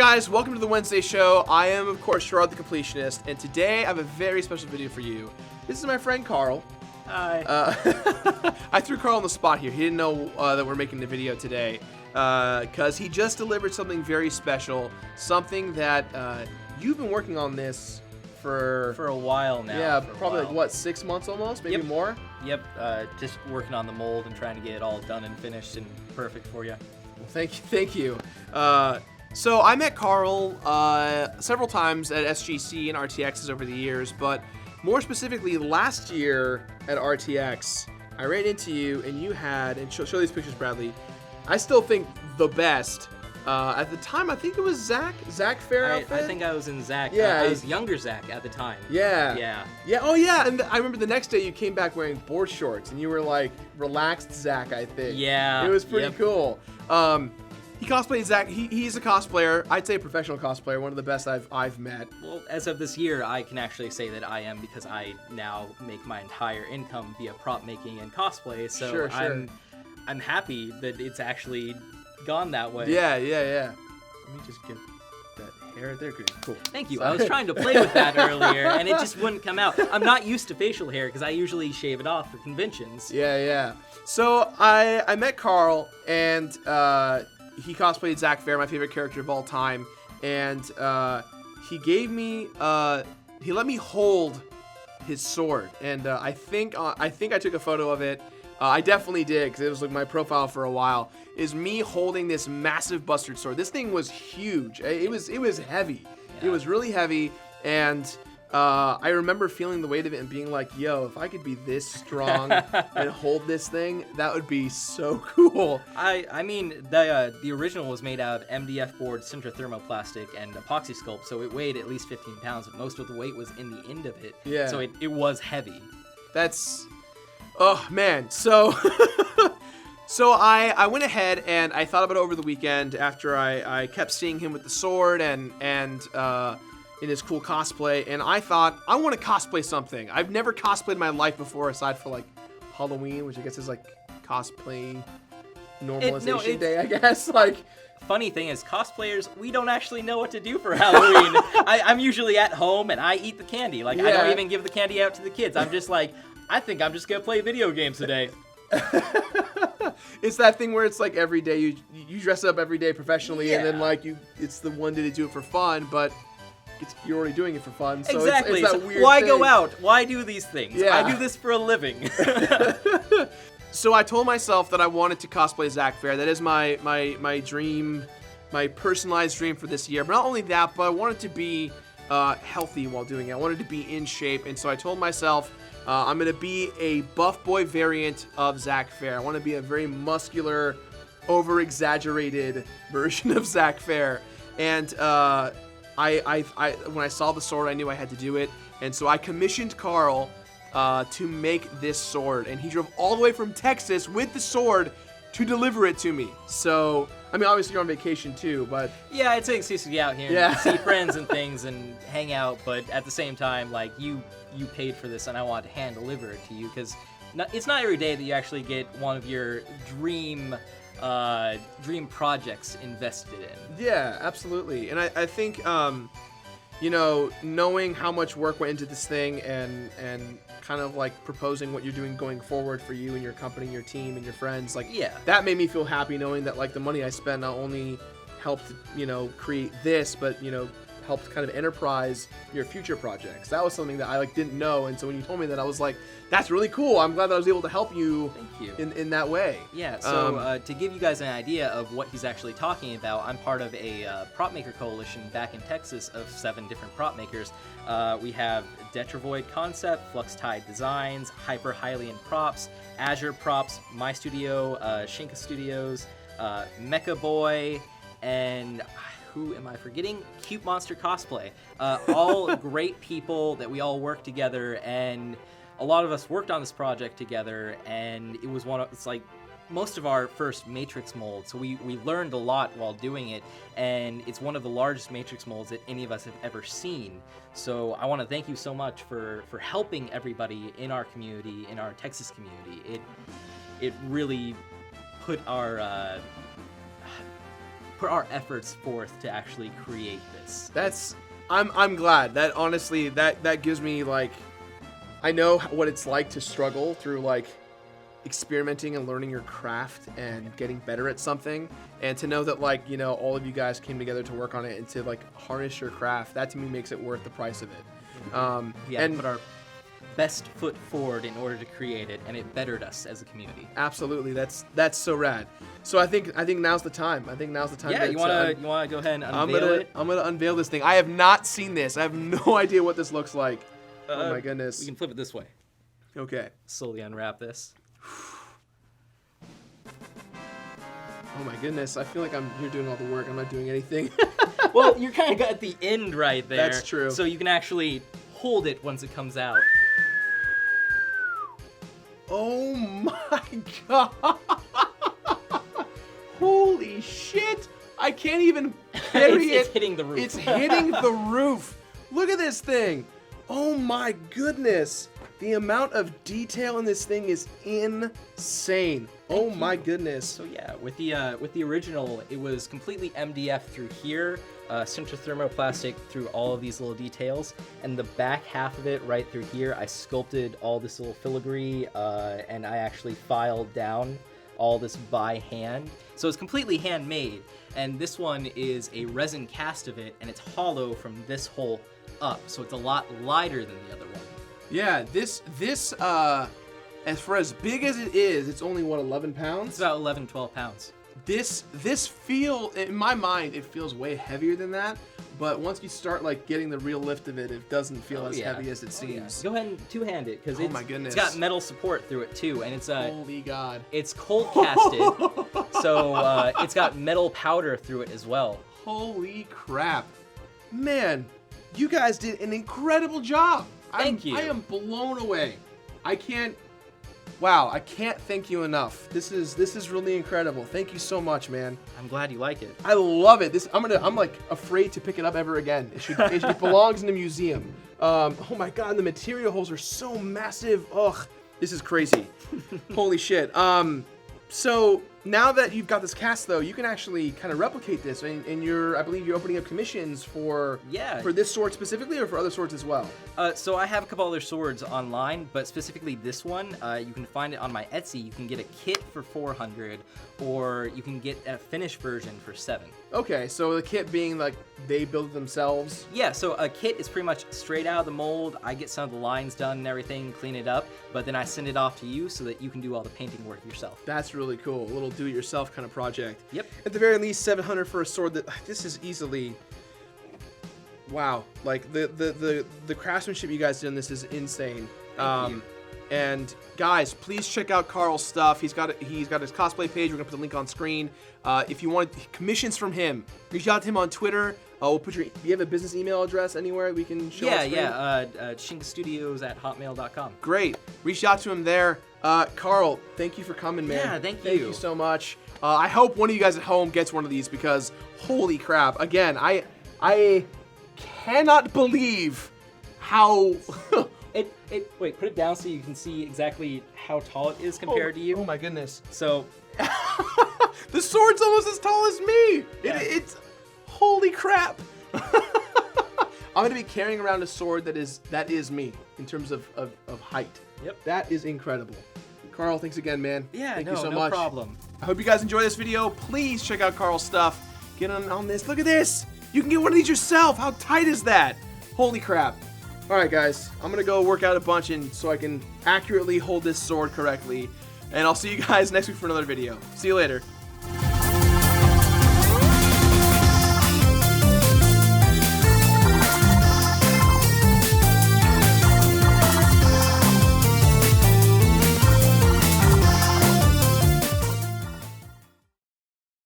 guys, welcome to the Wednesday show. I am, of course, Gerard the Completionist, and today I have a very special video for you. This is my friend Carl. Hi. I threw Carl on the spot here. He didn't know that we're making the video today because he just delivered something very special, something that you've been working on this for a while now. Yeah, probably like, what, 6 months almost, maybe more? Yep, just working on the mold and trying to get it all done and finished and perfect for you. Well, thank you. So I met Carl several times at SGC and RTXs over the years, but more specifically last year at RTX, I ran into you and you had, and show these pictures, Bradley, I still think the best. At the time, I think it was Zach Fair outfit. I think I was in Zach. Yeah, I was younger Zach at the time. Yeah. Oh yeah, and I remember the next day you came back wearing board shorts and you were like relaxed Zach, I think. Yeah. It was pretty cool. He cosplayed Zach. He's a cosplayer. I'd say a professional cosplayer, one of the best I've met. Well, as of this year, I can actually say that I am because I now make my entire income via prop making and cosplay. So sure. I'm happy that it's actually gone that way. Yeah. Let me just get that hair there. Cool. Thank you. I was trying to play with that earlier, and it just wouldn't come out. I'm not used to facial hair because I usually shave it off for conventions. Yeah. So I met Carl, and he cosplayed Zach Fair, my favorite character of all time, and he gave me he let me hold his sword, and I think I took a photo of it. I definitely did, because it was like my profile for a while, is me holding this massive bustard sword. This thing was huge. It was heavy. Yeah. It was really heavy, and I remember feeling the weight of it and being like, yo, if I could be this strong and hold this thing, that would be so cool. I mean, the original was made out of MDF board, sinter thermoplastic, and epoxy sculpt, so it weighed at least 15 pounds, but most of the weight was in the end of it. Yeah. So it was heavy. That's... Oh, man. So I went ahead and I thought about it over the weekend after I kept seeing him with the sword and in his cool cosplay, and I thought, I want to cosplay something. I've never cosplayed in my life before, aside for like Halloween, which I guess is like cosplay normalization day, I guess. Like, funny thing is, cosplayers, we don't actually know what to do for Halloween. I'm usually at home and I eat the candy. Like, I don't even give the candy out to the kids. I'm just like, I think I'm just gonna play video games today. It's that thing where it's like every day you dress up every day professionally, and then like it's the one day to do it for fun, but you're already doing it for fun. So exactly. It's that weird why thing. go out? Why do these things? Yeah. I do this for a living. So I told myself that I wanted to cosplay Zach Fair. That is my dream, my personalized dream for this year. But not only that, but I wanted to be healthy while doing it. I wanted to be in shape, and so I told myself I'm going to be a buff boy variant of Zach Fair. I want to be a very muscular, over-exaggerated version of Zach Fair. And I when I saw the sword, I knew I had to do it. And so I commissioned Carl to make this sword. And he drove all the way from Texas with the sword to deliver it to me. So, I mean, obviously you're on vacation too, but... Yeah, it's an excuse to get out here and see friends and things and hang out, but at the same time, like, you paid for this and I wanted to hand deliver it to you, because it's not every day that you actually get one of your dream projects invested in. Yeah, absolutely. And I think, you know, knowing how much work went into this thing and kind of like proposing what you're doing going forward for you and your company, your team, and your friends, like, that made me feel happy knowing that like the money I spent not only helped, you know, create this, but, you know, helped kind of enterprise your future projects. That was something that I like didn't know, and so when you told me that, I was like, that's really cool. I'm glad that I was able to help you. Thank you. In that way. Yeah, so to give you guys an idea of what he's actually talking about, I'm part of a prop maker coalition back in Texas of 7 different prop makers. We have Detravoid Concept, Flux Tide Designs, Hyper Hylian Props, Azure Props, My Studio, Shinka Studios, Mecha Boy, and who am I forgetting? Cute Monster Cosplay. All great people that we all work together, and a lot of us worked on this project together, and it was it's like most of our first Matrix mold, so we learned a lot while doing it, and it's one of the largest Matrix molds that any of us have ever seen. So I want to thank you so much for helping everybody in our community, in our Texas community. It really put our put our efforts forth to actually create this. I'm glad. That honestly, that gives me, like, I know what it's like to struggle through, like, experimenting and learning your craft and getting better at something, and to know that, like, you know, all of you guys came together to work on it and to, like, harness your craft, that to me makes it worth the price of it. And put our best foot forward in order to create it, and it bettered us as a community. Absolutely, that's so rad. So I think now's the time. Yeah, you wanna go ahead and unveil it? I'm gonna unveil this thing. I have not seen this. I have no idea what this looks like. Oh my goodness. We can flip it this way. Okay. Slowly unwrap this. Oh my goodness. I feel like you're doing all the work. I'm not doing anything. Well, you're kind of at the end right there. That's true. So you can actually hold it once it comes out. Oh my god. Holy shit. I can't even carry it. It's hitting the roof. It's hitting the roof. Look at this thing. Oh my goodness. The amount of detail in this thing is insane. Oh my goodness. So yeah, with the original, it was completely MDF through here, center thermoplastic through all of these little details, and the back half of it right through here, I sculpted all this little filigree, and I actually filed down all this by hand. So it's completely handmade, and this one is a resin cast of it, and it's hollow from this hole up, so it's a lot lighter than the other one. Yeah, this as for as big as it is, it's only, what, 11 pounds? It's about 11, 12 pounds. This in my mind, it feels way heavier than that, but once you start, like, getting the real lift of it, it doesn't feel as heavy as it seems. Go ahead and two-hand it, because my goodness, it's got metal support through it too, and it's holy god, it's cold casted, so it's got metal powder through it as well. Holy crap, man! You guys did an incredible job. Thank you. I am blown away. I can't thank you enough. This is really incredible. Thank you so much, man. I'm glad you like it. I love it. I'm like afraid to pick it up ever again. It belongs in a museum. Oh my god, the material holes are so massive. Ugh, this is crazy. Holy shit. So now that you've got this cast, though, you can actually kind of replicate this, and I believe you're opening up commissions for this sword specifically, or for other swords as well. So I have a couple other swords online, but specifically this one, you can find it on my Etsy. You can get a kit for 400, or you can get a finished version for 7. Okay, so the kit being like they build it themselves. Yeah, so a kit is pretty much straight out of the mold. I get some of the lines done and everything, clean it up, but then I send it off to you so that you can do all the painting work yourself. That's really cool. A little do-it-yourself kind of project. Yep. At the very least, 700 for a sword. This is easily, wow. Like the craftsmanship you guys did on this is insane. Thank you. And guys, please check out Carl's stuff. He's got his cosplay page. We're gonna put the link on screen. If you want commissions from him, reach out to him on Twitter. We'll put do you have a business email address anywhere we can show? shinkastudios@hotmail.com. Great. Reach out to him there. Carl, thank you for coming, man. Yeah, thank you. Thank you so much. I hope one of you guys at home gets one of these, because holy crap! Again, I cannot believe how. Wait, put it down so you can see exactly how tall it is compared to you. Oh my goodness. So the sword's almost as tall as me. Yeah. It's holy crap. I'm gonna be carrying around a sword that is me in terms of height. Yep. That is incredible. Carl, thanks again, man. Yeah, Thank you so no much. problem. I hope you guys enjoy this video. Please check out Carl's stuff. Get on this. Look at this. You can get one of these yourself. How tight is that? Holy crap. All right, guys. I'm going to go work out a bunch so I can accurately hold this sword correctly. And I'll see you guys next week for another video. See you later.